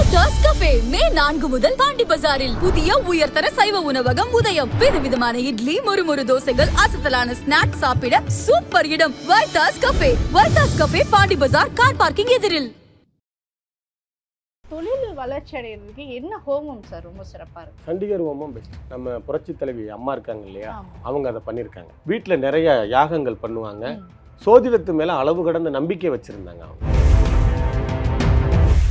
Vaitha's cafe மே 4 முதல் பாண்டி பஜாரில் புதிய உயர்தர சைவ உணவகம் உதயம். விதவிதமான இட்லி, மொறுமொறு தோசைகள், அசத்தலான ஸ்நாக்ஸ் சாப்பிட சூப்பர் இடம் வைத்தாஸ் கஃபே. வைத்தாஸ் கஃபே, பாண்டி பஜார், கார் பார்க்கிங் எதிரில். தொழில் வளர்ச்சி அடைகிறதுக்கு என்ன ஹோமம் சார் ரொம்ப சிறப்பாக இருக்கு? சண்டிகர் ஹோமம் பெஸ்ட். நம்ம புரட்சி தலைவி அம்மா இருக்காங்க இல்லையா, அவங்க அதை பண்ணியிருக்காங்க. வீட்டில் நிறைய யாகங்கள் பண்ணுவாங்க. சோதிடத்து மேலே அளவு கடந்த நம்பிக்கை வச்சுருந்தாங்க அவங்க.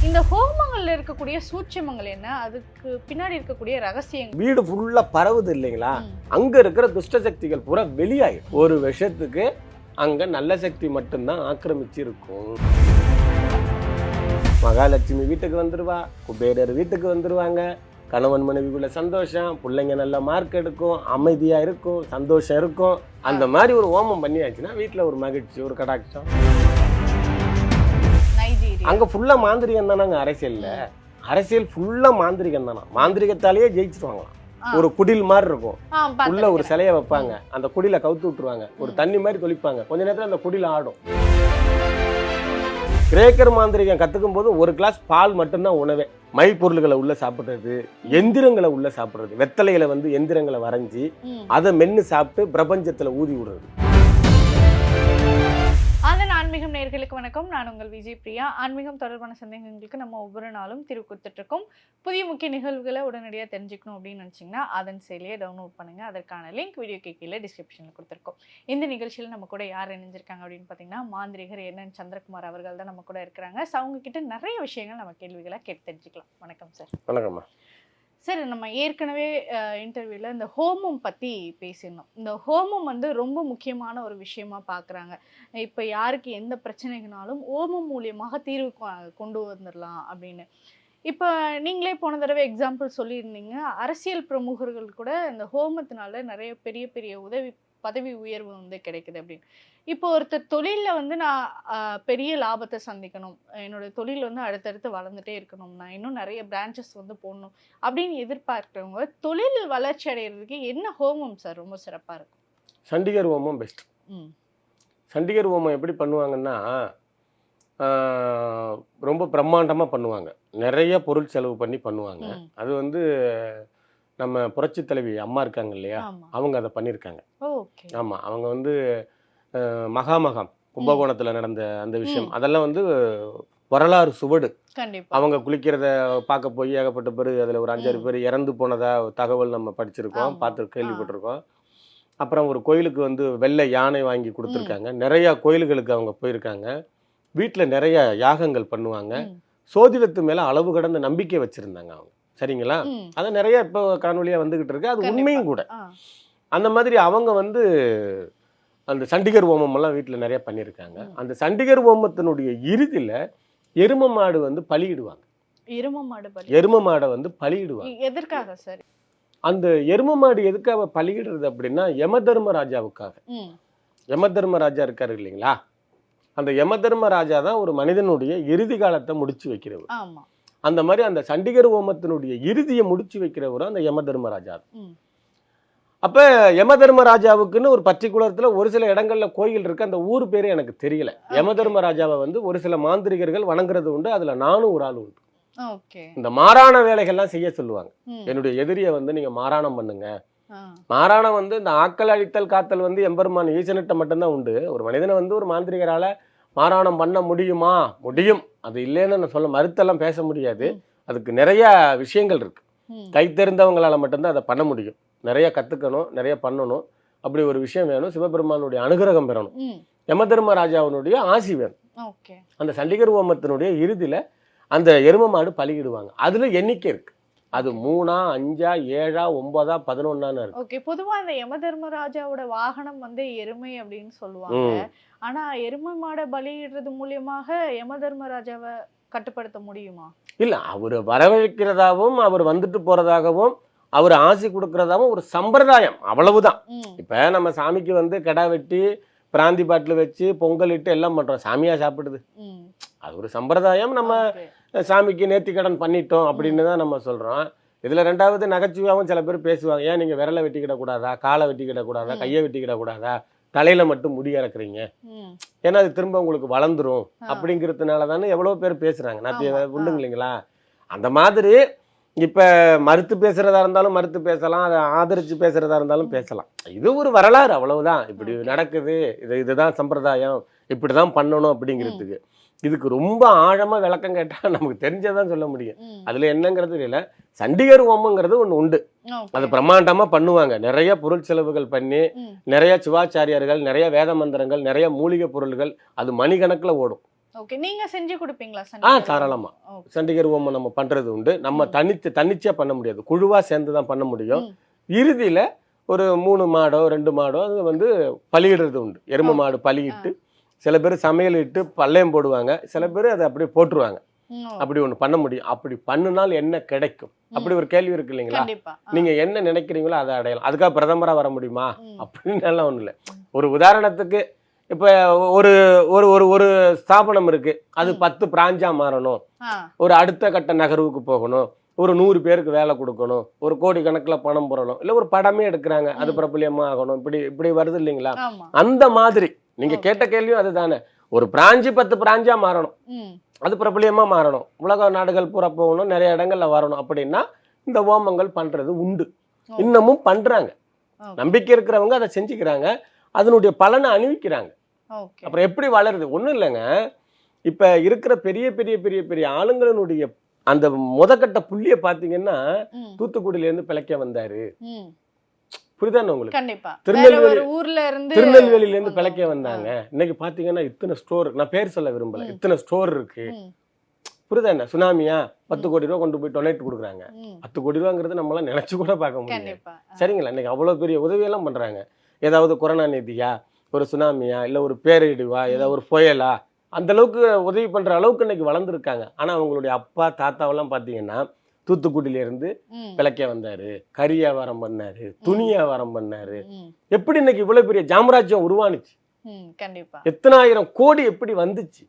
இந்த ஹோமங்கள்ல இருக்கக்கூடிய சூட்சமங்கள் என்ன, அதுக்கு பின்னாடி இருக்கக்கூடிய ரகசியங்கள்? வீடு ஃபுல்லாக பரவுது இல்லைங்களா, அங்கே இருக்கிற துஷ்ட சக்திகள் பூரா வெளியாயிடும். ஒரு விஷயத்துக்கு அங்கே நல்ல சக்தி மட்டும்தான் ஆக்கிரமிச்சு இருக்கும். மகாலட்சுமி வீட்டுக்கு வந்துடுவா, குபேரர் வீட்டுக்கு வந்துடுவாங்க, கணவன் மனைவிக்குள்ள சந்தோஷம், பிள்ளைங்க நல்ல மார்க் எடுக்கும், அமைதியாக இருக்கும், சந்தோஷம் இருக்கும். அந்த மாதிரி ஒரு ஹோமம் பண்ணியாச்சுன்னா வீட்டில் ஒரு மகிழ்ச்சி, ஒரு கடாட்சம். அங்கே ஃபுல்லாக மாந்திரிகம் தானாங்க. அரசியல் ஃபுல்லாக மாந்திரிகம் தானா. மாந்திரிகத்தாலேயே ஜெயிச்சிருவாங்களாம். ஒரு குடில் மாதிரி இருக்கும், உள்ள ஒரு சிலையை வைப்பாங்க, அந்த குடில கவுத்து விட்டுருவாங்க, ஒரு தண்ணி மாதிரி தொளிப்பாங்க, கொஞ்ச நேரத்தில் அந்த குடில ஆடும். கிரேக்கர் மாந்திரிகம் கற்றுக்கும் போது ஒரு கிளாஸ் பால் மட்டும்தான் உணவே. மை பொருள்களை உள்ள சாப்பிட்றது, எந்திரங்களை உள்ள சாப்பிட்றது, வெத்தலைகளை எந்திரங்களை வரைஞ்சி அதை மென்று சாப்பிட்டு பிரபஞ்சத்தில் ஊதி விடுறது. அதன் ஆன்மீகம் நேயர்களுக்கு வணக்கம். நான் உங்கள் விஜய் பிரியா. ஆன்மீகம் தொடர்பான சந்தேகங்களுக்கு நம்ம ஒவ்வொரு நாளும் தீர்வு கொடுத்துட்ருக்கோம். புதிய முக்கிய நிகழ்வுகளை உடனடியாக தெரிஞ்சுக்கணும் அப்படின்னு நினச்சிங்கன்னா அதன் செயலியை டவுன்லோட் பண்ணுங்கள். அதற்கான லிங்க் வீடியோக்கு கீழே டிஸ்கிரிப்ஷனில் கொடுத்துருக்கோம். இந்த நிகழ்ச்சியில் நம்ம கூட யார் இணைஞ்சிருக்காங்க அப்படின்னு பார்த்தீங்கன்னா மாந்திரிகர் என் சந்திரகுமார் அவர்கள் தான் நம்ம கூட இருக்கிறாங்க. ஸோ அவங்கக்கிட்ட நிறைய விஷயங்கள் நம்ம கேள்விகளை கேட்டு தெரிஞ்சுக்கலாம். வணக்கம் சார். வணக்கம்மா. சார், நம்ம ஏற்கனவே இன்டர்வியூவில் இந்த ஹோமம் பற்றி பேசியிருந்தோம். இந்த ஹோமம் ரொம்ப முக்கியமான ஒரு விஷயமா பார்க்குறாங்க. இப்போ யாருக்கு எந்த பிரச்சனைகளாலும் ஹோமம் மூலியமாக தீர்வு கொண்டு வந்துடலாம் அப்படின்னு. இப்போ நீங்களே போன தடவை எக்ஸாம்பிள் சொல்லியிருந்தீங்க, அரசியல் பிரமுகர்கள் கூட இந்த ஹோமத்தினால நிறைய பெரிய பெரிய பதவி உயர்வு கிடைக்குது அப்படின்னு. இப்போ ஒருத்தர் தொழிலில் நான் பெரிய லாபத்தை சந்திக்கணும், என்னோடய தொழில் அடுத்தடுத்து வளர்ந்துட்டே இருக்கணும், நான் இன்னும் நிறைய பிரான்ச்சஸ் போடணும் அப்படின்னு எதிர்பார்க்குறவங்க தொழில் வளர்ச்சி அடைகிறதுக்கு என்ன ஹோமம் சார் ரொம்ப சிறப்பாக இருக்கும்? சண்டிகர் ஹோமம் பெஸ்ட். சண்டிகர் ஹோமம் எப்படி பண்ணுவாங்கன்னா, ரொம்ப பிரம்மாண்டமாக பண்ணுவாங்க, நிறைய பொருள் செலவு பண்ணி பண்ணுவாங்க. அது நம்ம புரட்சி தலைவி அம்மா இருக்காங்க இல்லையா, அவங்க அதை பண்ணியிருக்காங்க. ஆமாம், அவங்க மகாமகம் கும்பகோணத்தில் நடந்த அந்த விஷயம், அதெல்லாம் வரலாறு சுவடு. அவங்க குளிக்கிறத பார்க்க போய் ஏகப்பட்ட பேர், அதில் ஒரு 5-6 பேர் இறந்து போனதா தகவல் நம்ம படிச்சிருக்கோம், கேள்விப்பட்டிருக்கோம். அப்புறம் ஒரு கோயிலுக்கு வெள்ளை யானை வாங்கி கொடுத்துருக்காங்க. நிறையா கோயில்களுக்கு அவங்க போயிருக்காங்க. வீட்டில் நிறைய யாகங்கள் பண்ணுவாங்க. சோதிடத்து மேலே அளவு கடந்த நம்பிக்கை வச்சுருந்தாங்க அவங்க. சரிங்களா? அது நிறைய இப்போ காணொலியாக வந்துக்கிட்டு இருக்கு, அது உண்மையும் கூட. அந்த மாதிரி அவங்க அந்த சண்டிகர் ஹோமம் எல்லாம் வீட்டில் நிறைய பண்ணியிருக்காங்க. அந்த சண்டிகர் ஹோமத்தினுடைய இறுதியில் எரும மாடு பலியிடுவாங்க. எரும மாடை பலியிடுவாங்க. எதற்காக சார் அந்த எரும மாடு எதுக்காக பலியிடுறது அப்படின்னா, யமதர்மராஜாவுக்காக. யமதர்மராஜா இருக்காரு இல்லைங்களா, அந்த யமதர்மராஜா தான் ஒரு மனிதனுடைய இறுதி காலத்தை முடிச்சு வைக்கிறவர். அந்த மாதிரி அந்த சண்டிகர் ஹோமத்தினுடைய இறுதியை முடிச்சு வைக்கிறவரும் அந்த யமதர்மராஜா. அப்போ யமதர்மராஜாவுக்குன்னு ஒரு பர்டிகுலரத்தில் ஒரு சில இடங்களில் கோயில் இருக்குது, அந்த ஊர் பேரே எனக்கு தெரியல. யமதர்மராஜாவை ஒரு சில மாந்திரிகர்கள் வணங்குறது உண்டு, அதில் நானும் ஒரு ஆள் உண்டு. இந்த மாறான வேலைகள்லாம் செய்ய சொல்லுவாங்க. என்னுடைய எதிரியை நீங்கள் மாறாணம் பண்ணுங்க. மாறாணம் இந்த ஆக்கள் அழித்தல் காத்தல் எம்பெருமான் ஈசனிட்ட மட்டும்தான் உண்டு. ஒரு மனிதனை ஒரு மாந்திரிகரால் மாறாணம் பண்ண முடியுமா? முடியும். அது இல்லைன்னு நான் சொல்ல மறுத்தெல்லாம் பேச முடியாது. அதுக்கு நிறைய விஷயங்கள் இருக்கு. கை தெரிந்தவங்களால மட்டும்தான் அதை பண்ண முடியும். நிறைய கற்றுக்கணும், நிறைய பண்ணணும். அப்படி ஒரு விஷயம் வேணும். சிவபெருமானுடைய அனுகிரகம் பெறணும், யமதர்மராஜாவினுடைய ஆசி வேணும். அந்த சண்டிகர் ஹோமத்தினுடைய இறுதியில் அந்த எரும மாடு பலியிடுவாங்க. அதில் எண்ணிக்கை இருக்கு, அது 3, 5, 7, 9, 11 இருக்கு. ஓகே. பொதுவாக இந்த யமதர்மராஜாவோட வாகனம் எருமை அப்படின்னு சொல்லுவாங்க. ஆனா எருமை மாடை பலியிடுறது மூலியமாக யமதர்மராஜாவை கட்டுப்படுத்த முடியுமா? இல்ல, அவர் வரவழைக்கிறதாகவும் அவர் வந்துட்டு போறதாகவும் அவர் ஆசி கொடுக்கறதாகவும் ஒரு சம்பிரதாயம், அவ்வளவுதான். இப்ப நம்ம சாமிக்கு கெடா வெட்டி பிராந்தி பாட்டில் வச்சு பொங்கல் இட்டு எல்லாம் பண்றோம், சாமியா சாப்பிடுது. அது ஒரு சம்பிரதாயம். நம்ம சாமிக்கு நேர்த்தி கடன் பண்ணிட்டோம் அப்படின்னு தான் நம்ம சொல்றோம். இதுல ரெண்டாவது நகைச்சுவையாகவும் சில பேர் பேசுவாங்க, ஏன் நீங்க விரலை வெட்டிக்கிடக்கூடாதா, காலை வெட்டிக்கிடக்கூடாதா, கையை வெட்டிக்கிடக்கூடாதா, தலையில மட்டும் முடி இறக்குறீங்க, ஏன்னா அது திரும்ப உங்களுக்கு வளர்ந்துரும் அப்படிங்கிறதுனால தானே எவ்வளவு பேர் பேசுறாங்க. நான் உண்டுங்க இல்லைங்களா? அந்த மாதிரி இப்ப மறுத்து பேசுறதா இருந்தாலும் மறுத்து பேசலாம், அதை ஆதரிச்சு பேசுறதா இருந்தாலும் பேசலாம். இது ஒரு வரலாறு, அவ்வளவுதான். இப்படி நடக்குது, இதுதான் சம்பிரதாயம், இப்படிதான் பண்ணணும் அப்படிங்கிறதுக்கு. இதுக்கு ரொம்ப ஆழமா விளக்கம் கேட்டா நமக்கு தெரிஞ்சதான் சொல்ல முடியும். அதுல என்னங்கிறது தெரியல. சண்டிகர் ஹோமங்கிறது ஒண்ணு உண்டு. அது பிரம்மாண்டமா பண்ணுவாங்க. நிறைய பொருள் செலவுகள் பண்ணி, நிறைய சிவாச்சாரியார்கள், நிறைய வேத மந்திரங்கள், நிறைய மூலிகை பொருள்கள், அது மணிக்கணக்குல ஓடும். ஓகே, நீங்க செஞ்சு கொடுப்பீங்களா? தாராளமா சண்டிகர் ஹோமம் நம்ம பண்றது உண்டு. நம்ம தனிச்சா பண்ண முடியாது, குழுவா சேர்ந்து தான் பண்ண முடியும். இறுதியில ஒரு 3 மாடோ 2 மாடோ அது வந்து பலியிடுறது உண்டு. எரும மாடு பலியிட்டு, சில பேர் சமையல் இட்டு பள்ளையம் போடுவாங்க, சில பேர் அதை அப்படியே போட்டுருவாங்க. அப்படி ஒண்ணு பண்ண முடியும். அப்படி பண்ணினால் என்ன கிடைக்கும், அப்படி ஒரு கேள்வி இருக்கு இல்லைங்களா? நீங்க என்ன நினைக்கிறீங்களோ அதை அடையலாம். அதுக்காக பிரதமரா வர முடியுமா அப்படின்னு எல்லாம் ஒண்ணு இல்லை. ஒரு உதாரணத்துக்கு இப்ப ஒரு ஒரு ஒரு ஒரு ஸ்தாபனம் இருக்கு, அது 10 பிராஞ்சா மாறணும், ஒரு அடுத்த கட்ட நகர்வுக்கு போகணும், ஒரு 100 பேருக்கு வேலை கொடுக்கணும், ஒரு கோடி கணக்குல பணம் போடணும், இல்ல ஒரு படமே எடுக்கிறாங்க, அது பிரபலியமா ஆகணும், இப்படி இப்படி வருது இல்லைங்களா? அந்த மாதிரி நீங்க கேட்ட கேள்வியும் அதுதானே. ஒரு பிராஞ்சு 10 பிராஞ்சா மாறணும், அது பிரபலியமா மாறணும், உலக நாடுகள் பூரா போகணும், நிறைய இடங்கள்ல வரணும் அப்படின்னா இந்த ஹோமங்கள் பண்றது உண்டு. இன்னமும் பண்றாங்க. நம்பிக்கை இருக்கிறவங்க அதை செஞ்சுக்கிறாங்க, அதனுடைய பலனை அணிவிக்கிறாங்க. அப்புறம் எப்படி வளருது? ஒண்ணும் இல்லைங்க. இப்ப இருக்கிற பெரிய பெரிய பெரிய பெரிய ஆளுங்களினுடைய அந்த முதக்கட்ட புள்ளிய பாத்தீங்கன்னா தூத்துக்குடியில இருந்து பிழைக்க வந்தாரு. புரியுதானே உங்களுக்கு? திருநெல்வேலியில இருந்து பிழைக்க வந்தாங்க. இன்னைக்கு பாத்தீங்கன்னா இத்தனை ஸ்டோர், நான் பேர் சொல்ல விரும்பல, இத்தனை ஸ்டோர் இருக்கு. புரியுதா? என்ன சுனாமியா 10 கோடி ரூபா கொண்டு போய் டொனேட் கொடுக்குறாங்க. 10 கோடி ரூபாங்கிறது நம்மளாம் நினைச்சு கூட பார்க்க முடியாது. சரிங்களா? இன்னைக்கு அவ்வளவு பெரிய உதவியெல்லாம் பண்றாங்க. ஏதாவது கொரோனா நிதியா, ஒரு சுனாமியா, இல்ல ஒரு பேரிடிவா, ஏதாவது ஒரு புயலா, அந்த அளவுக்கு உதவி பண்ற அளவுக்கு இன்னைக்கு வளர்ந்துருக்காங்க. ஆனா அவங்களுடைய அப்பா தாத்தாவெல்லாம் பாத்தீங்கன்னா தூத்துக்குடியில இருந்து பிழைக்க வந்தாரு, கறி வியாபாரம் பண்ணாரு, துணி வியாபாரம் பண்ணாரு. எப்படி இன்னைக்கு இவ்வளவு பெரிய சாம்ராஜ்யம் உருவானுச்சு? எத்தனாயிரம் கோடி எப்படி வந்துச்சு?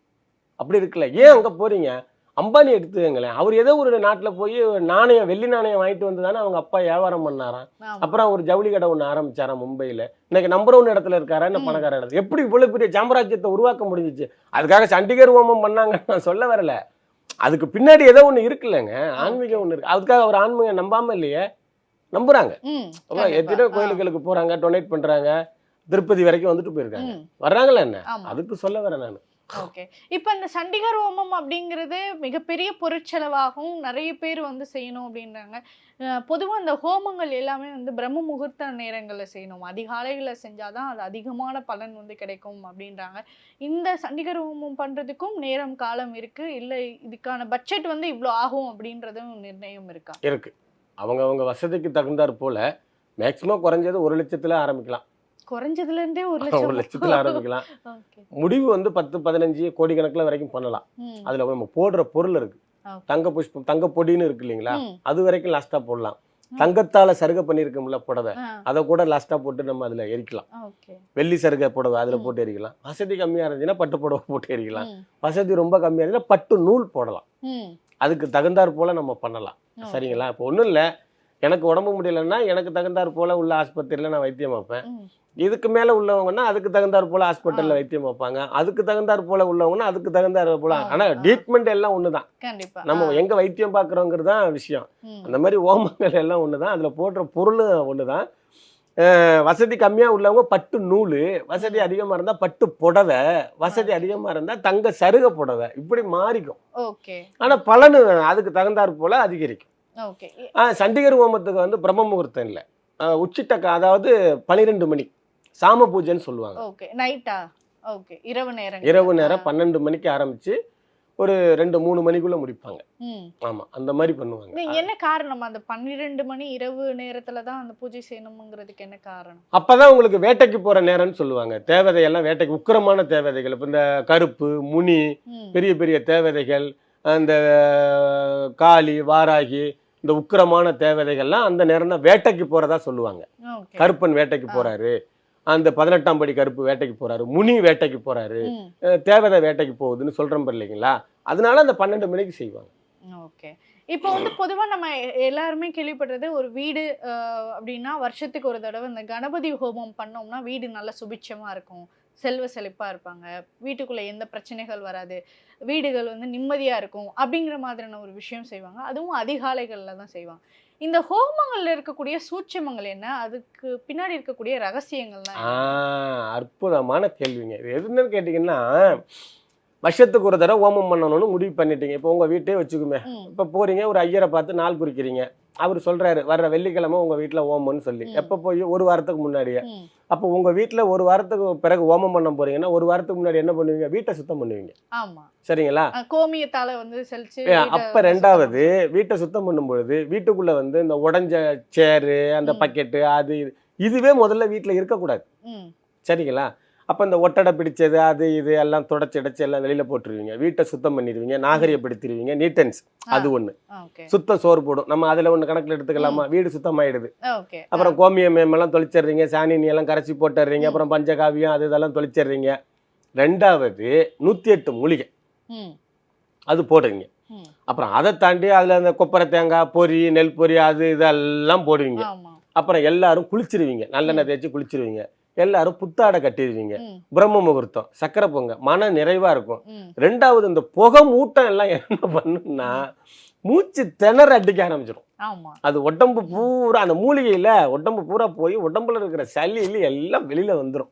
அப்படி இருக்குல்ல. ஏன் அங்க போறீங்க? அம்பானி எடுத்துங்களேன். அவர் ஏதோ ஒரு நாட்டுல போய் நாணயம், வெள்ளி நாணயம் வாங்கிட்டு வந்து தானே அவங்க அப்பா வியாபாரம் பண்ணாராம். அப்புறம் ஒரு ஜவுளி கடை ஒண்ணு ஆரம்பிச்சாராம் மும்பையில. இன்னைக்கு நம்பர் 1 இடத்துல இருக்காரா, என்ன பணக்கார இடத்துல. எப்படி இவ்வளவு பெரிய சாம்ராஜ்யத்தை உருவாக்க முடிஞ்சிச்சு? அதுக்காக சண்டிகர் ஹோமம் பண்ணாங்க நான் சொல்ல வரல. அதுக்கு பின்னாடி ஏதோ ஒண்ணு இருக்குல்லங்க, ஆன்மீகம் ஒண்ணு இருக்கு. அதுக்காக ஒரு ஆன்மீகம் நம்பாம இல்லையே, நம்புறாங்க. எத்தனையோ கோயில்களுக்கு போறாங்க, டொனேட் பண்றாங்க, திருப்பதி வரைக்கும் வந்துட்டு போயிருக்காங்க. வர்றாங்களா என்ன? அதுக்கு சொல்ல வரேன் நான். ஓகே, இப்போ இந்த சண்டிகர் ஹோமம் அப்படிங்கிறது மிகப்பெரிய பொருட்செலவாகும், நிறைய பேர் வந்து செய்யணும் அப்படின்றாங்க. பொதுவாக இந்த ஹோமங்கள் எல்லாமே வந்து பிரம்ம முகூர்த்த நேரங்களில் செய்யணும், அதிகாலைகளில் செஞ்சாதான் அது அதிகமான பலன் வந்து கிடைக்கும் அப்படின்றாங்க. இந்த சண்டிகர் ஹோமம் பண்ணுறதுக்கும் நேரம் காலம் இருக்கு, இல்லை இதுக்கான பட்ஜெட் வந்து இவ்வளோ ஆகும் அப்படின்றதும் நிர்ணயம் இருக்கா? இருக்கு. அவங்க வசதிக்கு தகுந்தாற் போல மேக்சிமம் குறைஞ்சது 1 லட்சத்துல ஆரம்பிக்கலாம். குறைஞ்சதுல இருந்தே 1 லட்சத்துல ஆரம்பிக்கலாம். முடிவு வந்து 10-15 கோடி கணக்குல வரைக்கும் பண்ணலாம். அதுல நம்ம போடுற பொருள் இருக்கு. தங்க புஷ்பம், தங்க பொடின்னு இருக்கு இல்லைங்களா, அது வரைக்கும் லாஸ்டா போடலாம். தங்கத்தால சருகை பண்ணிருக்கோம்ல புடவை, அதை கூட லாஸ்டா போட்டு நம்ம அதுல எரிக்கலாம். வெள்ளி சருகை புடவை அதுல போட்டு எரிக்கலாம். வசதி கம்மியா இருந்துச்சுன்னா பட்டு புடவை போட்டு எரிக்கலாம். வசதி ரொம்ப கம்மியா இருந்துச்சுன்னா பட்டு நூல் போடலாம். அதுக்கு தகுந்தாற் போல நம்ம பண்ணலாம். சரிங்களா? இப்போ ஒண்ணும் இல்ல, எனக்கு உடம்பு முடியலன்னா எனக்கு தகுந்தாற் போல உள்ள ஆஸ்பத்திரியில நான் வைத்தியம் வைப்பேன். இதுக்கு மேல உள்ளவங்கன்னா அதுக்கு தகுந்தாற் போல ஹாஸ்பிட்டல்ல வைத்தியம் வைப்பாங்க. அதுக்கு தகுந்தாற் போல உள்ளவங்கன்னா அதுக்கு தகுந்தாற் போல. ஆனா ட்ரீட்மெண்ட் எல்லாம் ஒண்ணுதான். நம்ம எங்க வைத்தியம் பாக்குறோங்கிறது தான் விஷயம். அந்த மாதிரி ஹோமங்கள் எல்லாம் ஒண்ணுதான். அதுல போடுற பொருள் ஒண்ணுதான். வசதி கம்மியா உள்ளவங்க பட்டு நூலு, வசதி அதிகமா இருந்தா பட்டு புடவை, வசதி அதிகமா இருந்தா தங்க சருக புடவை, இப்படி மாறிக்கும். ஆனா பலனு அதுக்கு தகுந்தாற் போல அதிகரிக்கும். சண்டிகர் ஹோமத்துக்கு வந்து பிரம்ம முகூர்த்தம் இல்லை, உச்சிட்ட, அதாவது 12 மணி சாம பூஜைன்னு சொல்லுவாங்க. இரவு நேரம் 12 மணிக்கு ஆரம்பிச்சு ஒரு 2-3 மணிக்குள்ள முடிப்பாங்க. ஆமா, அந்த மாதிரி பண்ணுவாங்க. என்ன காரணம்? அந்த 12 மணி இரவு நேரத்துல தான் அந்த பூஜை செய்யணும்ங்கிறதுக்கு என்ன காரணம்? அப்பதான் உங்களுக்கு வேட்டைக்கு போற நேரம்னு சொல்லுவாங்க. தேவதையெல்லாம் வேட்டைக்கு, உக்கிரமான தேவதைகள், இப்ப இந்த கருப்பு, முனி, பெரிய பெரிய தேவதைகள், அந்த காளி, வாராகி, இந்த உக்கிரமான தேவதைகள்லாம் அந்த நேரம் தான் வேட்டைக்கு போறதா சொல்லுவாங்க. கருப்பன் வேட்டைக்கு போறாரு, அந்த 18ஆம் படி கருப்பு வேட்டைக்கு போறாரு, முனி வேட்டைக்கு போறாரு, தேவதை வேட்டைக்கு போகுதுன்னு சொல்றோம் இல்லைங்களா? அதனால அந்த 12 மணிக்கு செய்வாங்க. ஓகே, இப்போ வந்து பொதுவா நம்ம எல்லாருமே கேள்விப்படுறது, ஒரு வீடு அப்படின்னா வருஷத்துக்கு ஒரு தடவை இந்த கணபதி ஹோமம் பண்ணோம்னா வீடு நல்ல சுபிட்சமா இருக்கும், செல்வ செழிப்பா இருப்பாங்க, வீட்டுக்குள்ள எந்த பிரச்சனைகள் வராது, வீடுகள் வந்து நிம்மதியா இருக்கும் அப்படிங்கிற மாதிரியான ஒரு விஷயம் செய்வாங்க. அதுவும் அதிகாலைகள்ல தான் செய்வாங்க. இந்த ஹோமங்கள்ல இருக்கக்கூடிய சூட்சமங்கள் என்ன, அதுக்கு பின்னாடி இருக்கக்கூடிய ரகசியங்கள்லாம் என்ன? அற்புதமான கேள்விங்க. இது எதுன்னு கேட்டீங்கன்னா, வருஷத்துக்கு ஒரு தடவை ஹோமம் பண்ணணும்னு முடிவு பண்ணிட்டீங்க. இப்போ உங்க வீட்டே வச்சுக்குமே, இப்போ போறீங்க, ஒரு ஐயரை பார்த்து நாள் குறிக்கிறீங்க. அவர் சொல்றாரு வர்ற வெள்ளிக்கிழமை உங்க வீட்டுல ஹோமம்னு சொல்லி. எப்போ போய் ஒரு வாரத்துக்கு முன்னாடியே. அப்போ உங்க வீட்டுல ஒரு வாரத்துக்கு பிறகு ஹோமம் பண்ண போறீங்கன்னா, ஒரு வாரத்துக்கு முன்னாடி என்ன பண்ணுவீங்க? வீட்டை சுத்தம் பண்ணுவீங்க. ஆமா, சரிங்களா? கோமியத்தால வந்து செல்ச்சு. அப்ப ரெண்டாவது வீட்டை சுத்தம் பண்ணும்பொழுது வீட்டுக்குள்ள வந்து இந்த உடைஞ்ச சேரு, அந்த பக்கெட்டு, அது இதுவே முதல்ல வீட்டுல இருக்கக்கூடாது. சரிங்களா? அப்போ இந்த ஒட்டடை பிடிச்சது அது இது எல்லாம் தொடச்சி எல்லாம் வெளியில போட்டுருவீங்க. வீட்டை சுத்தம் பண்ணிடுவீங்க, நாகரிகப்படுத்திடுவீங்க. நீட்டன்ஸ் அது ஒண்ணு. சுத்த சோறு போடும். நம்ம அதுல ஒண்ணு கணக்குல எடுத்துக்கலாமா? வீடு சுத்தமாயிடுது. அப்புறம் கோமியம் மேமெல்லாம் தொளிச்சிடுறீங்க, சாணி எல்லாம் கரைச்சி போட்டுடுறீங்க, அப்புறம் பஞ்சகாவியம் அது இதெல்லாம் தொளிச்சிடுறீங்க. ரெண்டாவது 108 மூலிகை அது போடுவீங்க. அப்புறம் அதை தாண்டி அதுல அந்த கொப்பரை தேங்காய் பொரி, நெல் பொரி அது இதெல்லாம் போடுவீங்க. அப்புறம் எல்லாரும் குளிச்சிருவீங்க, நல்லெண்ணெய் தேய்ச்சி குளிச்சிருவீங்க. எல்லாரும் புத்தாடை கட்டிடுவீங்க. பிரம்ம முகூர்த்தம், சக்கரை பொங்க, மன நிறைவா இருக்கும். ரெண்டாவது இந்த புகை மூட்டம் எல்லாம் என்ன பண்ணுன்னா மூச்சு திணற அடிக்க ஆரம்பிச்சிடும். அது உடம்பு பூரா அந்த மூலிகையில உடம்பு பூரா போய் உடம்புல இருக்கிற சளியில எல்லாம் வெளியில வந்துடும்.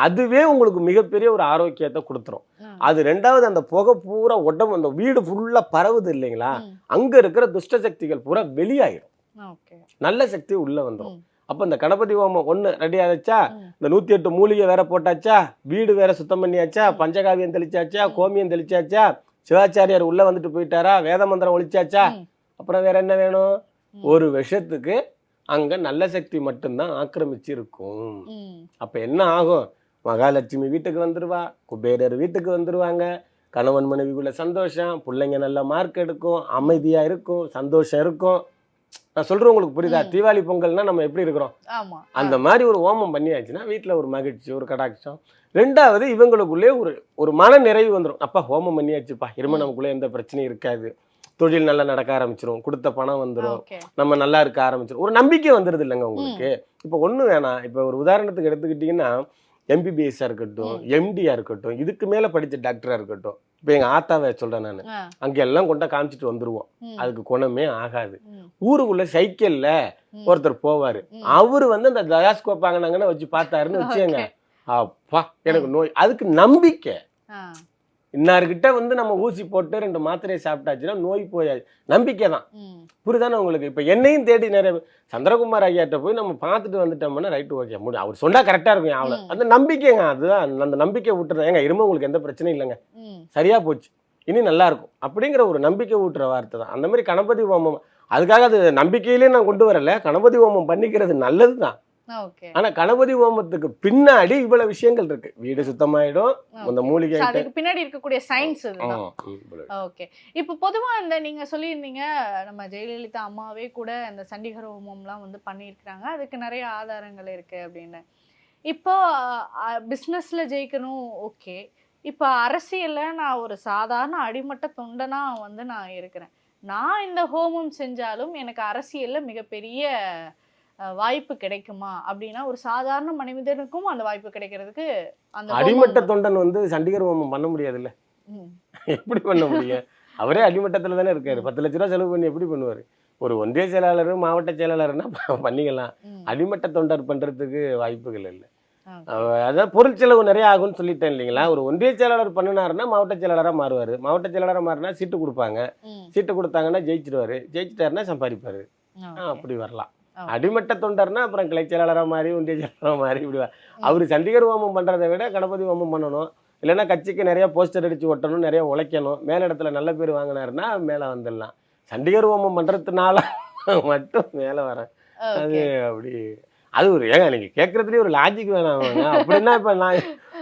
அதுவே உங்களுக்கு மிகப்பெரிய ஒரு ஆரோக்கியத்தை கொடுத்துரும். அது ரெண்டாவது அந்த புகை பூரா உடம்பு அந்த வீடு ஃபுல்லா பரவுது இல்லைங்களா, அங்க இருக்கிற துஷ்ட சக்திகள் பூரா வெளியாயிடும், நல்ல சக்தி உள்ள வந்துடும். அப்ப இந்த கணபதி ஹோமம் ஒண்ணு ரெடி ஆச்சா, இந்த 108 மூலிகை வேற போட்டாச்சா, வீடு வேற சுத்தம் பண்ணியாச்சா, பஞ்சகாவியம் தெளிச்சாச்சா, கோமியம் தெளிச்சாச்சா, சிவாச்சாரியார் உள்ள வந்துட்டு போயிட்டாரா, வேத மந்திரம் ஒழிச்சாச்சா, அப்புறம் வேற என்ன வேணும்? ஒரு விஷயத்துக்கு அங்க நல்ல சக்தி மட்டும்தான் ஆக்கிரமிச்சு இருக்கும். அப்ப என்ன ஆகும்? மகாலட்சுமி வீட்டுக்கு வந்துருவா, குபேரர் வீட்டுக்கு வந்துருவாங்க, கணவன் மனைவிக்குள்ள சந்தோஷம், பிள்ளைங்க நல்ல மார்க் எடுக்கும், அமைதியா இருக்கும், சந்தோஷம் இருக்கும். நான் சொல்றேன், உங்களுக்கு புரியுதா? தீபாவளி பொங்கல்னா நம்ம எப்படி இருக்கிறோம், அந்த மாதிரி ஒரு ஹோமம் பண்ணியாச்சுன்னா வீட்டுல ஒரு மகிழ்ச்சி, ஒரு கடாட்சம். ரெண்டாவது இவங்களுக்குள்ளே ஒரு மன நிறைவு வந்துடும். அப்பா ஹோமம் பண்ணியாச்சுப்பா, இனிமே நமக்குள்ளே எந்த பிரச்சனையும் இருக்காது, தொழில் நல்லா நடக்க ஆரம்பிச்சிடும், கொடுத்த பணம் வந்துடும், நம்ம நல்லா இருக்க ஆரம்பிச்சிடும், ஒரு நம்பிக்கை வந்துடுது இல்லைங்க உங்களுக்கு. இப்போ ஒன்றும் வேணாம். இப்போ ஒரு உதாரணத்துக்கு எடுத்துக்கிட்டிங்கன்னா, எம்பிபிஎஸ்ஸாக இருக்கட்டும், எம்டியா இருக்கட்டும், இதுக்கு மேலே படித்த டாக்டராக இருக்கட்டும், இப்போ எங்கள் ஆத்தாவை சொல்கிறேன் நான், அங்கே எல்லாம் கொண்டா காமிச்சிட்டு வந்துடுவோம், அதுக்கு குணமே ஆகாது. ஊருக்குள்ள சைக்கிளில் ஒருத்தர் போவார், அவர் வந்து அந்த டயாஸ்கோப் வாங்கினாங்கன்னு வச்சு பார்த்தாருன்னு வச்சுங்க, அப்பா எனக்கு நோய், அதுக்கு நம்பிக்கை. இன்னார்கிட்ட வந்து நம்ம ஊசி போட்டு 2 மாத்திரையை சாப்பிட்டாச்சுன்னா நோய் போயாது, நம்பிக்கை தான். புரியுதானே உங்களுக்கு? இப்போ என்னையும் தேடி நிறைய சந்திரகுமார் ஐயாட்ட போய் நம்ம பார்த்துட்டு வந்துட்டோம்னா ரைட்டு ஓகே முடியும், அவர் சொன்னா கரெக்டாக இருக்கும், அவ்வளோ அந்த நம்பிக்கைங்க. அதுதான் அந்த நம்பிக்கை விட்டுறேன். ஏங்க இரும உங்களுக்கு எந்த பிரச்சனையும் இல்லைங்க, சரியா போச்சு, இனி நல்லா இருக்கும் அப்படிங்கிற ஒரு நம்பிக்கை ஊட்டுற வார்த்தை தான். அந்த மாதிரி கணபதி ஹோமம், அதுக்காக அது நம்பிக்கையிலே நான் கொண்டு வரல, கணபதி ஹோமம் பண்ணிக்கிறது நல்லது தான். ஆனா கணபதி ஹோமத்துக்கு பின்னாடி இவ்வளவு விஷயங்கள் இருக்கு. வீடு சுத்தமாயிடும், அந்த மூலிகை அதுக்கு பின்னாடி இருக்கக்கூடிய சயின்ஸ் இதுதான். ஓகே, இப்போ பொதுவா இந்த நீங்க சொல்லியிருந்தீங்க நம்ம ஜெயலலிதா அம்மாவே கூட இந்த சண்டிகர் ஹோமம்லாம் வந்து பண்ணியிருக்கிறாங்க, அதுக்கு நிறைய ஆதாரங்கள் இருக்கு அப்படின்னு. இப்போ பிஸ்னஸ்ல ஜெயிக்கணும் ஓகே, இப்போ அரசியல்ல நான் ஒரு சாதாரண அடிமட்ட தொண்டனா வந்து நான் இருக்கிறேன், நான் இந்த ஹோமம் செஞ்சாலும் எனக்கு அரசியல்ல மிகப்பெரிய வாய்ப்பு கிடைக்குமா அப்படின்னா, ஒரு சாதாரண மனிதனுக்கும் அந்த வாய்ப்பு கிடைக்கிறதுக்கு அந்த அடிமட்ட தொண்டன் வந்து சண்டிகர் ஹோமம் பண்ண முடியாதுல்ல, எப்படி பண்ண முடியும்? அவரே அடிமட்டத்துல தானே இருக்காரு, 10 லட்ச ரூபா செலவு பண்ணி எப்படி பண்ணுவாரு? ஒரு ஒன்றிய செயலாளர், மாவட்ட செயலாளர்னா பண்ணிக்கலாம், அடிமட்ட தொண்டர் பண்றதுக்கு வாய்ப்புகள் இல்லை. அதான் பொருள் செலவு நிறைய ஆகும்னு சொல்லிட்டேன் இல்லைங்களா. ஒரு ஒன்றிய செயலாளர் பண்ணினாருன்னா மாவட்ட செயலாளராக மாறுவார், மாவட்ட செயலாளராக மாறினா சீட்டு கொடுப்பாங்க, சீட்டு கொடுத்தாங்கன்னா ஜெயிச்சிடுவாரு, ஜெயிச்சிட்டாருன்னா சம்பாதிப்பாரு, அப்படி வரலாம். அடிமட்ட தொண்டர்னா அப்புறம் கிளை செயலாளராக மாறி ஒன்றிய செயலாளராக மாறி இப்படி அவர் சண்டிகர் ஹோமம் பண்ணுறதை விட கணபதி ஹோமம் பண்ணணும். இல்லைன்னா கட்சிக்கு நிறைய போஸ்டர் அடித்து ஒட்டணும், நிறைய உழைக்கணும், மேலிடத்துல நல்ல பேர் வாங்கினாருன்னா மேலே வந்துடலாம். சண்டிகர் ஹோமம் பண்ணுறதுனால மட்டும் மேலே வரேன், அது அப்படி அது ஒரு ஏங்க நீங்கள் கேட்குறதுலேயே ஒரு லாஜிக் வேணாம் அப்படின்னா. இப்போ நான்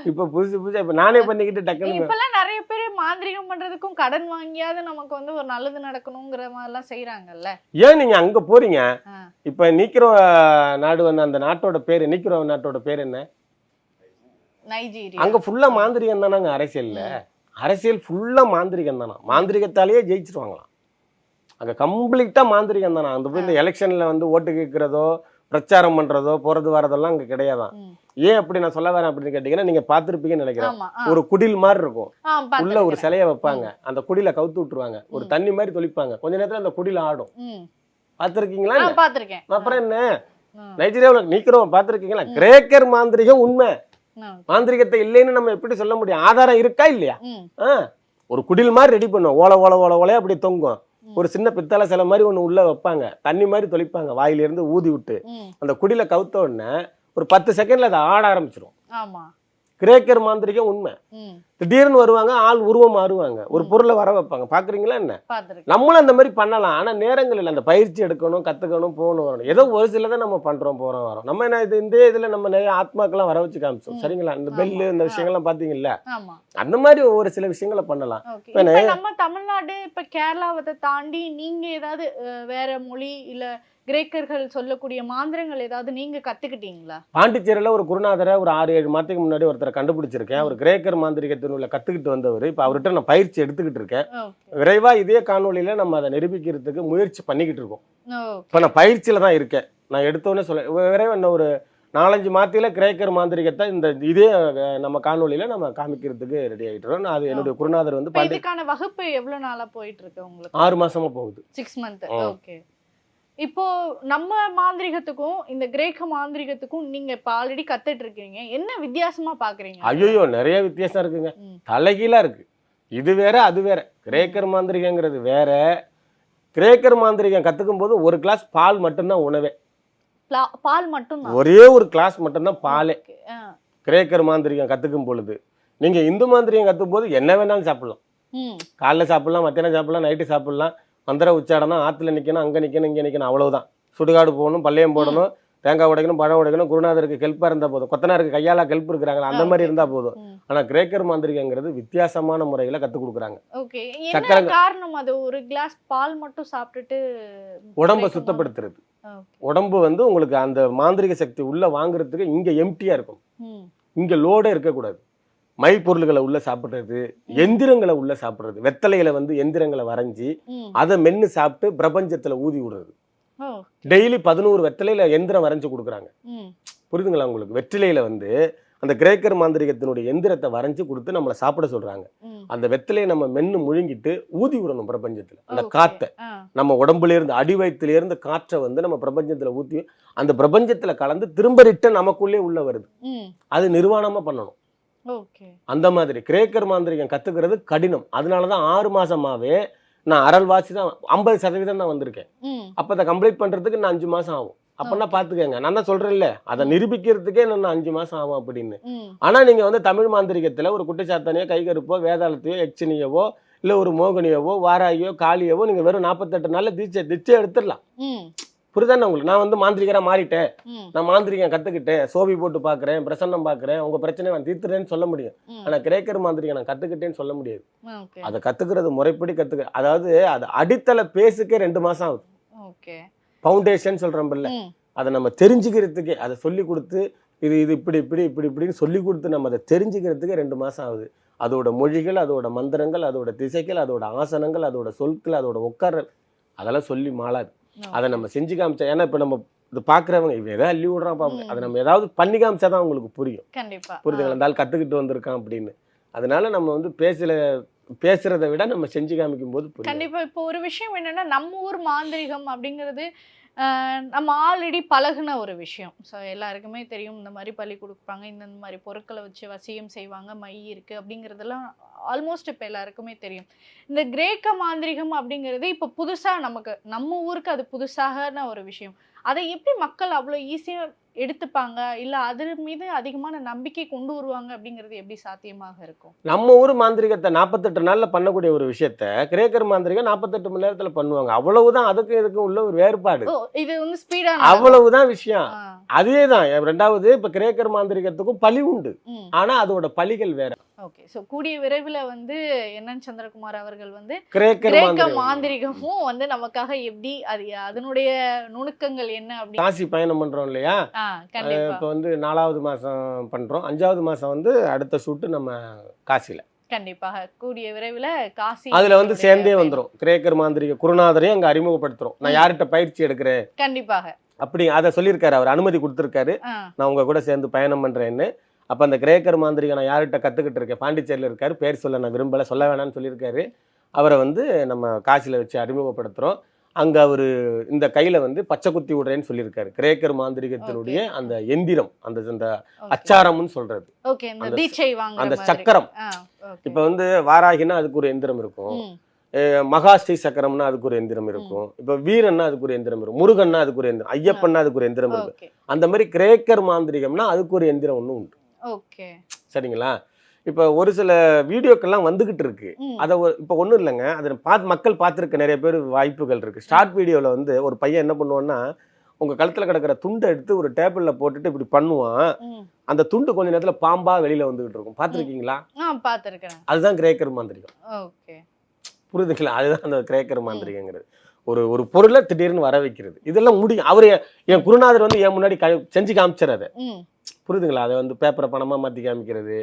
இப்போ புதுசாக இப்போ நானே பண்ணிக்கிட்டு டக்குன்னு இப்போல்லாம் நிறைய பேர் மாந்திரிகம் பண்ணுறதுக்கும் கடன் வாங்கியாவது நமக்கு வந்து ஒரு நல்லது நடக்கணுங்கிற மாதிரிலாம் செய்கிறாங்கல்ல. ஏன் நீங்கள் அங்கே போகிறீங்க? இப்போ நீக்கிற நாடு வந்து அந்த நாட்டோட பேர், நீக்கிற நாட்டோட பேர் என்ன? நைஜீரியா. அங்கே ஃபுல்லாக மாந்திரிகம் தானாங்க அரசியலில், அரசியல் ஃபுல்லாக மாந்திரிகம் தானா, மாந்திரிகத்தாலேயே ஜெயிச்சிருவாங்களாம் அங்கே, கம்ப்ளீட்டாக மாந்திரிகம் தானா. அந்த போய் இந்த எலெக்ஷனில் வந்து ஓட்டு கேட்குறதோ பிரச்சாரம் பண்றதோ போறது வரதெல்லாம் அங்க கிடையாதான். ஏன் அப்படி நான் சொல்ல வரேன் அப்படின்னு கேட்டீங்கன்னா, நீங்க பார்த்திருப்பீங்கன்னு நினைக்கிறேன். ஒரு குடில் மாதிரி இருக்கும், உள்ள ஒரு சிலையை வைப்பாங்க, அந்த குடில கவுத்து விட்டுருவாங்க, ஒரு தண்ணி மாதிரி தொளிப்பாங்க, கொஞ்ச நேரத்துல அந்த குடில ஆடும். பார்த்திருக்கீங்களா? பார்த்திருக்கேன். அப்புறம் என்ன, நைஜீரியாவில் நீக்கிறோம் பார்த்திருக்கீங்களா? கிரேக்கர் மாந்திரிகம் உண்மை. மாந்திரிகத்தை இல்லைன்னு நம்ம எப்படி சொல்ல முடியும்? ஆதாரம் இருக்கா இல்லையா? ஒரு குடில் மாதிரி ரெடி பண்ணுவோம், ஓலை ஓலை ஓலை ஓலையா அப்படி தொங்கும், ஒரு சின்ன பித்தளை சிலை மாதிரி ஒண்ணு உள்ள வைப்பாங்க, தண்ணி மாதிரி தொளிப்பாங்க, வாயிலிருந்து ஊதி விட்டு அந்த குடில கவுத்த உடனே ஒரு 10 செகண்ட்ல அதை ஆட ஆரம்பிச்சிரும். கிரேக்கர் மாந்திரிகம் உண்மை. திடீர்னு வருவாங்க, ஆள் உருவம் மாறுவாங்க, ஒரு பொருளை வர வைப்பாங்க. பாக்குறீங்களா என்ன? நம்மளும் அந்த மாதிரி பண்ணலாம், ஆனா நேரங்கள் இல்லை. அந்த பயிற்சி எடுக்கணும், கத்துக்கணும், போகணும், வரணும். ஏதோ ஒரு சிலதான் நம்ம பண்றோம், போறோம், வரோம். நம்ம என்ன இந்த இதுல நம்ம நிறைய ஆத்மாக்கெல்லாம் வர வச்சு காமிச்சோம். சரிங்களா? இந்த பெல்லு இந்த விஷயங்கள்லாம் பாத்தீங்கல்ல, அந்த மாதிரி ஒரு சில விஷயங்களை பண்ணலாம். நம்ம தமிழ்நாடு இப்ப கேரளாவை தாண்டி நீங்க ஏதாவது வேற மொழி இல்ல கிரேக்கர்கள் சொல்லக்கூடிய மாந்திரங்கள் ஏதாவது நீங்க கத்துக்கிட்டீங்களா? பாண்டிச்சேரியில ஒரு குருநாதரை ஒரு 6-7 மாதத்துக்கு முன்னாடி ஒருத்தரை கண்டுபிடிச்சிருக்கேன். அவர் கிரேக்கர் மாந்திரிகத்தின் உள்ள கத்துக்கிட்டு வந்தவர். இப்ப அவர்கிட்ட நான் பயிற்சி எடுத்துக்கிட்டு இருக்கேன். விரைவா இதே காணொலியில நம்ம அதை நிரூபிக்கிறதுக்கு முயற்சி பண்ணிக்கிட்டு இருக்கோம். இப்ப நான் பயிற்சியில தான் இருக்கேன். நான் எடுத்தோன்னே சொல்ல விரைவா என்ன ஒரு 4-5 மாதத்துல கிரேக்கர் மாந்திரிகத்தை இந்த இதே நம்ம காணொலியில நம்ம காமிக்கிறதுக்கு ரெடி ஆகிட்டு. அது என்னுடைய குருநாதர் வந்து இதுக்கான வகுப்பு எவ்வளவு நாளா போயிட்டு இருக்கு உங்களுக்கு? 6 மாசமா போகுது. 6 months. ஓகே. இப்போ நம்ம மாந்திரிகத்துக்கும் இந்த கிரேக்க மாந்திரிகத்துக்கும் நீங்க இப்ப ஆல்ரெடி கத்துட்டு இருக்கீங்க, என்ன வித்தியாசமா பாக்குறீங்க? ஐயோ, நிறைய வித்தியாசம் இருக்குங்க, தலைகீழா இருக்கு. இது வேற அது வேற. கிரேக்கர் மாந்திரிகங்கிறது வேற. கிரேக்கர் மாந்திரிகம் கத்துக்கும் போது ஒரு கிளாஸ் பால் மட்டும்தான் உணவே. பால் மட்டும், ஒரே ஒரு கிளாஸ் மட்டும்தான் பாலே. கிரேக்கர் மாந்திரிகம் கத்துக்கும் பொழுது நீங்க இந்து மாந்திரிகம் கத்துக்கும் போது என்ன வேணாலும் சாப்பிடலாம். காலைல சாப்பிடலாம், மத்தியானம் சாப்பிடலாம், நைட்டு சாப்பிடலாம். மந்திர உச்சாடனா ஆத்துல நிக்கணும், அங்க நிக்கணும், இங்க நிக்கணும், அவ்வளவுதான். சுடுகாடு போகணும், பள்ளியம் போடணும், தேங்காய் உடைக்கணும், பழம் உடைக்கணும், குருநாதருக்கு ஹெல்ப்பா இருந்தா போதும், கொத்தனாருக்கு கையால ஹெல்ப் இருக்கிறாங்களா அந்த மாதிரி இருந்தா போதும். ஆனா கிரேக்கர் மாந்திரிகங்கிறது வித்தியாசமான முறைகளை கத்து கொடுக்குறாங்க. காரணம் அது ஒரு கிளாஸ் பால் மட்டும் சாப்பிட்டுட்டு உடம்ப சுத்தப்படுத்துறது. உடம்பு வந்து உங்களுக்கு அந்த மாந்திரிக சக்தி உள்ள வாங்குறதுக்கு இங்க எம்டியா இருக்கும், இங்க லோடே இருக்கக்கூடாது. மை பொருள்களை உள்ள சாப்பிடுறது, எந்திரங்களை உள்ள சாப்பிடுறது, வெத்தலைகளை வந்து எந்திரங்களை வரைஞ்சி அதை மென்னு சாப்பிட்டு பிரபஞ்சத்துல ஊதி விடுறது. டெய்லி 11 வெத்தலையில எந்திரம் வரைஞ்சு கொடுக்குறாங்க. புரியுதுங்களா உங்களுக்கு? வெற்றிலையில வந்து அந்த கிரேக்கர் மாந்திரிகத்தினுடைய எந்திரத்தை வரைஞ்சு கொடுத்து நம்மளை சாப்பிட சொல்றாங்க. அந்த வெத்தலையை நம்ம மென்னு முழுங்கிட்டு ஊதி விடணும் பிரபஞ்சத்துல. அந்த காத்தை நம்ம உடம்புல இருந்து அடி வயிற்றுல இருந்து காற்றை வந்து நம்ம பிரபஞ்சத்துல ஊத்தி அந்த பிரபஞ்சத்துல கலந்து திரும்ப ரிட்டன் நமக்குள்ளே உள்ள வருது. அது நிர்வாணமா பண்ணணும். அந்த மாதிரி கிரேக்கர் மாந்திரிகம் கத்துக்கிறது கடினம். அதனாலதான் 6 மாசமாவே நான் அரல்வாசி தான், 50% தான் வந்திருக்கேன். அப்ப அதை கம்ப்ளீட் பண்றதுக்கு நான் 5 மாசம் ஆகும். அப்பன்னா பாத்துக்கங்க, நான் தான் சொல்றேன்ல, அதை நிரூபிக்கிறதுக்கே நான் 5 மாசம் ஆகும் அப்படின்னு. ஆனா நீங்க வந்து தமிழ் மாந்திரிகத்துல ஒரு குட்டிச்சாத்தானையோ, கைகருப்போ, வேதாளத்தையோ, யட்சினியவோ, இல்ல ஒரு மோகனியவோ, வாராகியோ, காளியவோ நீங்க வெறும் 48 நாள்ல தீட்சை எடுத்துடலாம். புரியுதானே உங்களுக்கு? நான் வந்து மாந்திரிகரா மாறிட்டேன், நான் மாந்திரிகம் கத்துக்கிட்டேன், சோபி போட்டு பாக்குறேன், பிரசன்னம் பாக்குறேன், உங்க பிரச்சனை நான் தீர்த்துறேன்னு சொல்ல முடியும். ஆனா கிரேக்கர் மாந்திரிகம் நான் கத்துக்கிட்டேன்னு சொல்ல முடியாது. அதை கத்துக்கிறது முறைப்படி கத்துக்க, அதாவது அது அடித்தள பேசுக்கே 2 மாசம் ஆகுது. பவுண்டேஷன் சொல்றோம்ல, அதை நம்ம தெரிஞ்சுக்கிறதுக்கே, அதை சொல்லி கொடுத்து இது இப்படி இப்படி இப்படி இப்படின்னு சொல்லி கொடுத்து நம்ம அதை தெரிஞ்சுக்கிறதுக்கே 2 மாசம் ஆகுது. அதோட மொழிகள், அதோட மந்திரங்கள், அதோட திசைகள், அதோட ஆசனங்கள், அதோட சொற்கள், அதோட உட்கார, அதெல்லாம் சொல்லி மாளாது. அதை நம்ம செஞ்சு காமிச்சா, ஏன்னா இப்ப நம்ம இது பாக்குறவங்க இவன் ஏதாவது அள்ளி விடுறான் பாப்போம், அதை நம்ம ஏதாவது பண்ணி காமிச்சாதான் உங்களுக்கு புரியும். புரியுதுங்களா? இருந்தாலும் கத்துக்கிட்டு வந்திருக்கான் அப்படின்னு. அதனால நம்ம வந்து பேசுறதை விட நம்ம செஞ்சு காமிக்கும் போது கண்டிப்பா. இப்போ ஒரு விஷயம் என்னன்னா, நம்ம ஊர் மாந்திரிகம் அப்படிங்கிறது நம்ம ஆல்ரெடி பழகுன ஒரு விஷயம். ஸோ எல்லாருக்குமே தெரியும், இந்த மாதிரி பலி கொடுப்பாங்க, இந்த மாதிரி பொருட்களை வச்சு வசியம் செய்வாங்க, மை இருக்குது அப்படிங்கிறதெல்லாம் ஆல்மோஸ்ட் இப்போ எல்லாருக்குமே தெரியும். இந்த கிரேக்க மாந்திரிகம் அப்படிங்கிறது இப்போ புதுசாக நமக்கு, நம்ம ஊருக்கு அது புதுசான ஒரு விஷயம். அதை எப்படி மக்கள் அவ்வளோ ஈஸியாக எடுத்துப்பாங்க, இல்லை அது மீது அதிகமான நம்பிக்கை கொண்டு வருவாங்க அப்படிங்கிறது எப்படி சாத்தியமாக இருக்கும்? நம்ம ஊர் மாந்திரிகத்தை 48 நாள்ல பண்ணக்கூடிய ஒரு விஷயத்த கிரேக்கர் மாந்திரிகம் 48 மணி நேரத்துல பண்ணுவாங்க. அவ்வளவுதான். அதுக்கு இதுக்கு உள்ள ஒரு வேறுபாடு. இது வந்து ஸ்பீடா, அவ்வளவுதான் விஷயம். அதேதான். ரெண்டாவது, இப்ப கிரேக்கர் மாந்திரிகத்துக்கும் பலி உண்டு, ஆனா அதோட பலிகள் வேற. ஓகே. சோ கூடிய விரைவில் வந்து என்என் சந்திரகுமார் அவர்கள் வந்து கிரேக்க மாந்திரிகமும் வந்து நமக்காக எப்படி அது அதனுடைய நுணுக்கங்கள் என்ன அப்படி காசி பயணம் பண்றோம் இல்லையா? இப்ப வந்து 4வது மாசம் பண்றோம், 5வது மாசம் வந்து அடுத்த ஷூட் நம்ம காசில. கண்டிப்பாக கூடிய விரைவில் காசி, அதுல வந்து சேர்ந்தே வந்துரும். கிரேக்கர் மாந்திரிக குருநாதரையும் அங்க அறிமுகப்படுத்துறோம். நான் யார்கிட்ட பயிற்சி எடுக்கிறேன், கண்டிப்பாக அப்படி அதை சொல்லியிருக்காரு, அவர் அனுமதி கொடுத்துருக்காரு, நான் உங்க கூட சேர்ந்து பயணம் பண்றேன்னு. அப்ப அந்த கிரேக்கர் மாந்திரிகை நான் யார்கிட்ட கத்துக்கிட்டு இருக்கேன், பாண்டிச்சேரியில் இருக்காரு, பேர் சொல்ல நான் விரும்பல, சொல்ல வேணாம்னு சொல்லியிருக்காரு. அவரை வந்து நம்ம காசியில் வச்சு அறிமுகப்படுத்துறோம். அங்க அவரு இந்த கையில வந்து பச்சை குத்தி விடுறேன்னு சொல்லியிருக்காரு. கிரேக்கர் மாந்திரிகத்தினுடைய அந்த எந்திரம், அந்த அச்சாரம்னு சொல்றது, அந்த சக்கரம். இப்ப வந்து வாராகினா அதுக்கு ஒரு எந்திரம் இருக்கும், மகாஸ்ரீ சக்கரம்னா அதுக்கு ஒரு எந்திரம் இருக்கும், இப்ப வீரன்னா அதுக்கு ஒரு எந்திரம் இருக்கும், முருகன்னா அதுக்கு ஒரு எந்திரம், ஐயப்பன்னா அதுக்கு ஒரு எந்திரம் இருக்கு. அந்த மாதிரி கிரேக்கர் மாந்திரிகம்னா அதுக்கு ஒரு எந்திரம் ஒண்ணு உண்டு. சரிங்களா? இப்ப ஒரு சில வீடியோக்கெல்லாம் வந்துகிட்டு இருக்கு. அதை இப்ப ஒண்ணும் இல்லைங்க, அதை மக்கள் பார்த்துருக்க நிறைய பேர் வாய்ப்புகள் இருக்கு. ஷார்ட் வீடியோல வந்து ஒரு பையன் என்ன பண்ணுவான்னா, உங்க கழுத்துல கிடக்கிற துண்டை எடுத்து ஒரு டேபிள்ல போட்டுட்டு இப்படி பண்ணுவான். அந்த துண்டு கொஞ்ச நேரத்துல பாம்பா வெளியில வந்துகிட்டு இருக்கும். பாத்துருக்கீங்களா? அதுதான் கிரேக்கர் மாந்திரிகம். புரியுதுங்களா? அதுதான் அந்த கிரேக்கர் மாந்திரிகங்கிறது. ஒரு பொருளை திடீர்னு வர வைக்கிறது. இதெல்லாம் முடியும். அவரு என் குருநாதர் வந்து என் முன்னாடி செஞ்சு காமிச்சாரு. புரியுதுங்களா? அதை வந்து பேப்பரை பணமா மாத்தி காமிக்கிறது,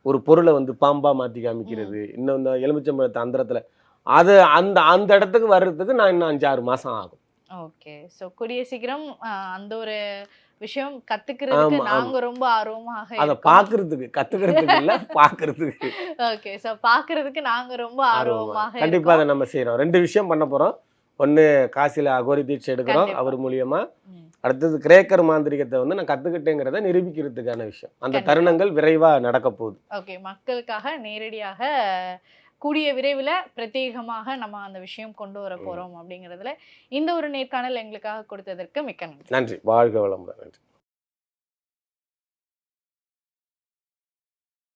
ஒரு பொருளை வந்து பாம்பா மாத்தி காமிக்கிறது, இன்னும் இந்த எலுமிச்சம்பழத்தை அந்தரத்துல, அது அந்த அந்த இடத்துக்கு வர்றதுக்கு நான் இன்னும் 5-6 மாசம் ஆகும். ஓகே. சோ கூடிய சீக்கிரம் அந்த ஒரு விஷயம் கத்துக்கிறதுக்கு நாங்க ரொம்ப ஆர்வமாக அத பாக்குறதுக்கு, கத்துக்கிறதுக்கு இல்ல, பாக்குறதுக்கு. ஓகே. சோ பாக்குறதுக்கு நாங்க ரொம்ப ஆர்வமாக கண்டிப்பா அதை நம்ம செய்யறோம். 2 விஷயம் பண்ண போறோம். ஒண்ணு காசில அகோரி தீட்சை எடுக்கிறோம் அவர் மூலியமா. அடுத்தது கிரேக்கர் மாந்திரிகத்தை வந்து நான் கத்துக்கிட்டேங்கிறத நிரூபிக்கிறதுக்கான விஷயம். அந்த தருணங்கள் விரைவா நடக்க போகுது. ஓகே. மக்களுக்காக நேரடியாக கூடிய விரைவில் பிரத்யேகமாக நம்ம அந்த விஷயம் கொண்டு வர போறோம் அப்படிங்கிறதுல இந்த ஒரு நேர்காணல் எங்களுக்காக கொடுத்ததற்கு மிக்க நன்றி. நன்றி. வாழ்க வளமுடன். நன்றி.